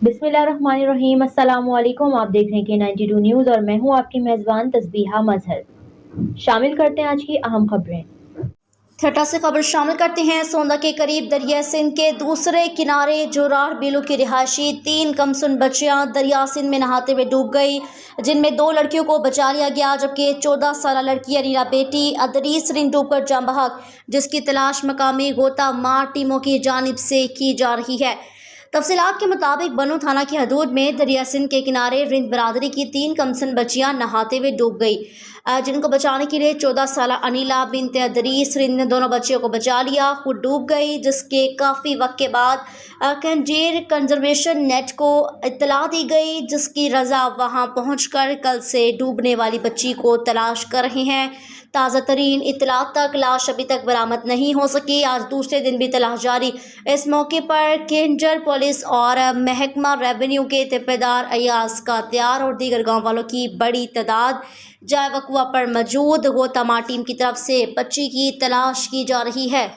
बिस्मिल्लाहिर्रहमानिर्रहीम। अस्सलाम वालेकुम। आप देख रहे हैं K92 न्यूज़ और मैं हूं आपकी मेज़बान तस्बीहा मजहर। शामिल करते हैं आज की अहम खबरें। ठट्टा से खबर शामिल करते हैं। सोंदा के करीब दरिया सिंध के दूसरे किनारे जोरार बिलो की रिहायशी 3 कमसुन बच्चियां दरिया सिंध में नहाते हुए डूब गई, जिनमें 2 लड़कियों को बचा लिया गया, जबकि 14 साल लड़की अरीना बेटी अदरीस रिन डूबकर जान बहक, जिसकी तलाश मकामी गोता मार टीमों की जानिब से की जा रही है। तफसीलात के मुताबिक बनू थाना की हदूद में दरिया सिंध के किनारे रिंद बरादरी की 3 कमसन बच्चियां नहाते हुए डूब गई, जिनको बचाने के लिए 14 साल अनिला बिनते अदरीस रिंद ने दोनों बच्चियों को बचा लिया। खुद डूब गई, जिसके काफ़ी वक्त के बाद कंजीर कंजर्वेशन नेट को इत्तला दी गई, जिसकी रजा वहां पहुंचकर कल से डूबने वाली बच्ची को तलाश कर रहे हैं। ताज़ा तरीन इत्तलात तक लाश अभी तक बरामद नहीं हो सकी। आज दूसरे दिन भी तलाश जारी। इस मौके पर केंजर पुलिस और महकमा रेवेन्यू के ठेकेदार अयाज कात्यार और दीगर गाँव वालों की बड़ी तादाद जाए वकुआ पर मौजूद। गोतामार टीम की तरफ से बच्ची की तलाश की जा रही है।